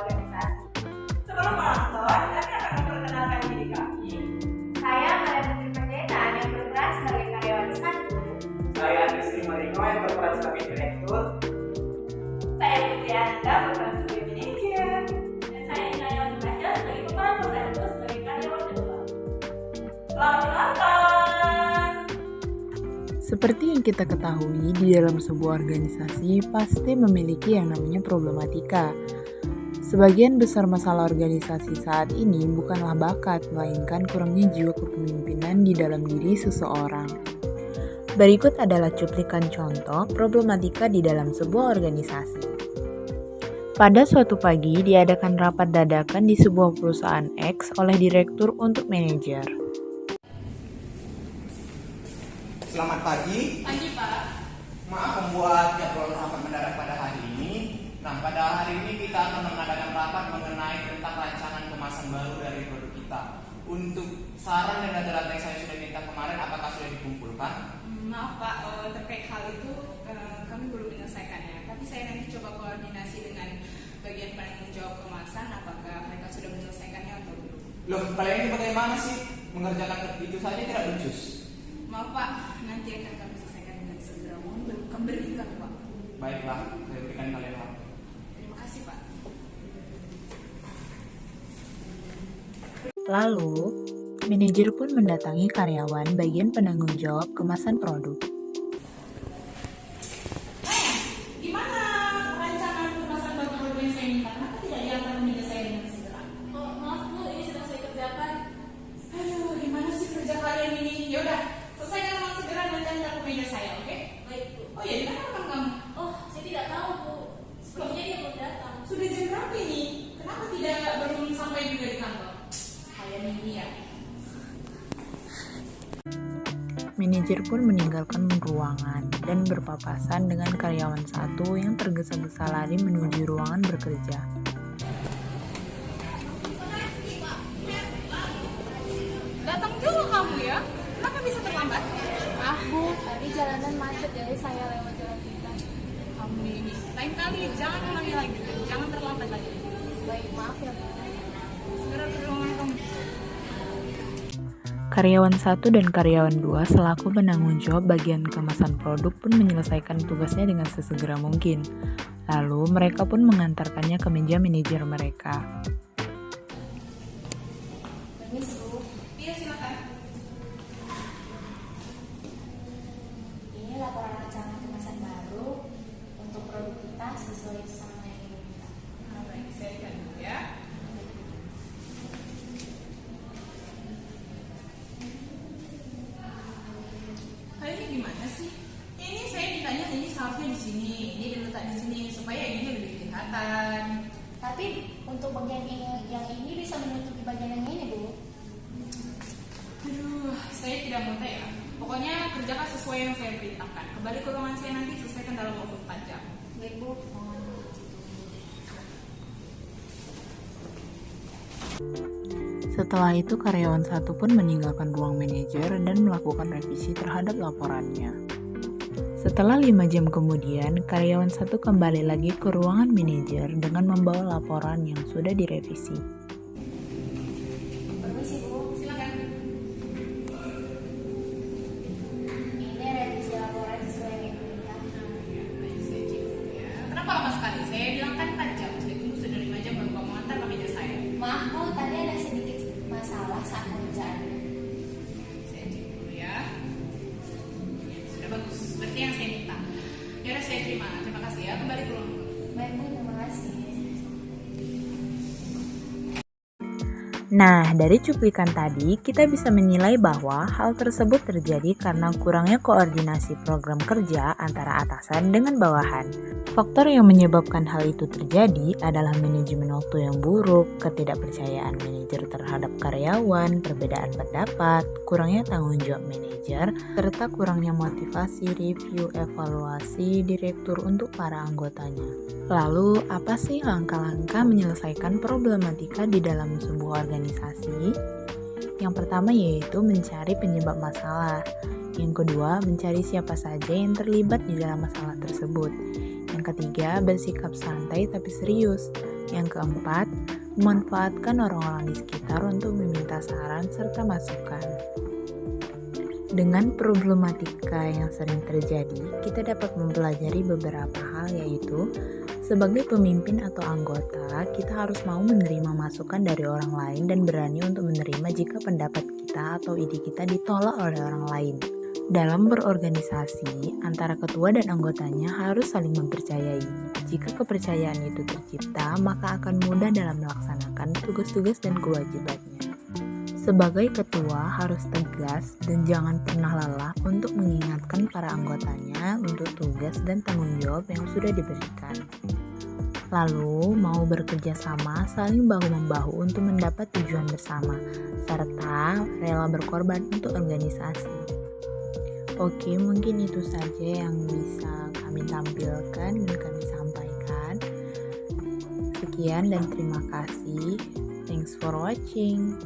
organisasi. Sebelum menonton, kami akan memperkenalkan diri kami. Saya Maria Putri Panjaitan yang berperan sebagai karyawan 1. Saya Rizky Marino yang berperan sebagai direktur. Saya Putri Anda berperan sebagai manajer. Dan saya Inaya Baca sebagai pemeran pembantu sebagai karyawan kedua. Selamat menonton! Seperti yang kita ketahui, di dalam sebuah organisasi pasti memiliki yang namanya problematika. Sebagian besar masalah organisasi saat ini bukanlah bakat, melainkan kurangnya jiwa kepemimpinan di dalam diri seseorang. Berikut adalah cuplikan contoh problematika di dalam sebuah organisasi. Pada suatu pagi, diadakan rapat dadakan di sebuah perusahaan X oleh direktur untuk manajer. Selamat pagi. Pagi Pak. Maaf membuat jadwal rapat mendadak pada hari ini. Nah, pada hari ini kita akan mengadakan rapat mengenai tentang rancangan kemasan baru dari produk kita. Untuk saran dan data-data yang saya sudah minta kemarin, apakah sudah dikumpulkan? Maaf Pak, terkait hal itu kami belum menyelesaikannya. Tapi saya nanti coba koordinasi dengan bagian penanggung jawab kemasan apakah mereka sudah menyelesaikannya atau belum. Loh, kalian ini bagaimana sih? Mengerjakan itu saja tidak becus. Maaf Pak, nanti akan kami selesaikan dengan segera. Mohon berikan Pak. Baiklah, saya berikan kalian waktu. Terima kasih Pak. Lalu, manajer pun mendatangi karyawan bagian penanggung jawab kemasan produk. Gimana rancangan kemasan baru produk yang saya minta? Kenapa tidak diantar ke meja saya dengan segera? Oh, maaf Bu, ini sedang saya kerjakan. Aduh, gimana sih kerja kalian ini? Yaudah, selesaikan dengan segera dan antar ke meja saya, oke? Baik Bu. Oh ya, di mana rekan kamu? Oh, saya tidak tahu Bu. Sepertinya dia belum datang. Sudah jam berapa ini? Kenapa tidak belum sampai juga di kantor? Kalian ini ya. Manajer pun meninggalkan ruangan dan berpapasan dengan karyawan satu yang tergesa-gesa lari menuju ruangan bekerja. Datang juga kamu ya? Kenapa bisa terlambat? Maaf Bu, tadi jalanan macet jadi saya lewat jalan pintas. Kamu ini, lain kali jangan ulangi lagi, jangan terlambat lagi. Baik, maaf ya Bu. Segera ke ruangan kamu. Karyawan 1 dan karyawan 2 selaku penanggung jawab bagian kemasan produk pun menyelesaikan tugasnya dengan sesegera mungkin. Lalu mereka pun mengantarkannya ke meja manajer mereka. Permisi Bu, Iya silakan. ini laporan rancangan kemasan baru untuk produk kita sesuai sama yang diminta. Baik, saya lihat dulu ya. Ini gimana sih? Ini saya ditanya ini seharusnya di sini, ini diletak di sini supaya ini lebih kelihatan. Tapi untuk bagian yang ini bisa menutupi bagian yang ini Bu. Aduh, saya tidak mau ya. Pokoknya kerjakan sesuai yang saya perintahkan. Kembali ke ruangan saya nanti selesaikan dalam waktu 4 jam. Baik Bu, mohon. Setelah itu karyawan satu pun meninggalkan ruang manajer dan melakukan revisi terhadap laporannya. Setelah 5 jam kemudian, karyawan satu kembali lagi ke ruangan manajer dengan membawa laporan yang sudah direvisi. Permisi Bu, Silakan. ini revisi laporan sesuai yang diminta. Baik, saya cek dulu ya. Kenapa lama sekali? Saya bilang kan 4 jam. Saya tunggu sudah 5 jam baru kamu antar ke meja saya. Maaf Bu, tadi ada sedikit masalah saat pengerjaannya. Saya cek dulu ya. Ya, sudah bagus. Seperti yang saya minta. Yaudah saya terima. Terima kasih ya. Kembali ke ruang. Baik Bu, terima kasih. Nah, dari cuplikan tadi, kita bisa menilai bahwa hal tersebut terjadi karena kurangnya koordinasi program kerja antara atasan dengan bawahan. Faktor yang menyebabkan hal itu terjadi adalah manajemen waktu yang buruk, ketidakpercayaan manajer terhadap karyawan, perbedaan pendapat, kurangnya tanggung jawab manajer, serta kurangnya motivasi, review, evaluasi direktur untuk para anggotanya. Lalu, apa sih langkah-langkah menyelesaikan problematika di dalam sebuah organisasi? Yang pertama yaitu mencari penyebab masalah. Yang kedua, mencari siapa saja yang terlibat di dalam masalah tersebut. Yang ketiga, bersikap santai tapi serius. Yang Yang keempat, memanfaatkan orang-orang di sekitar untuk meminta saran serta masukan. Dengan problematika yang sering terjadi, kita dapat mempelajari beberapa hal, yaitu sebagai pemimpin atau anggota, kita harus mau menerima masukan dari orang lain dan berani untuk menerima jika pendapat kita atau ide kita ditolak oleh orang lain. Dalam berorganisasi, antara ketua dan anggotanya harus saling mempercayai. Jika kepercayaan itu tercipta, maka akan mudah dalam melaksanakan tugas-tugas dan kewajibannya. Sebagai ketua harus tegas dan jangan pernah lelah untuk mengingatkan para anggotanya untuk tugas dan tanggung jawab yang sudah diberikan. Lalu, mau bekerja sama saling bahu-membahu untuk mendapat tujuan bersama, serta rela berkorban untuk organisasi. Oke, mungkin itu saja yang bisa kami tampilkan dan kami sampaikan. Sekian dan terima kasih. Thanks for watching.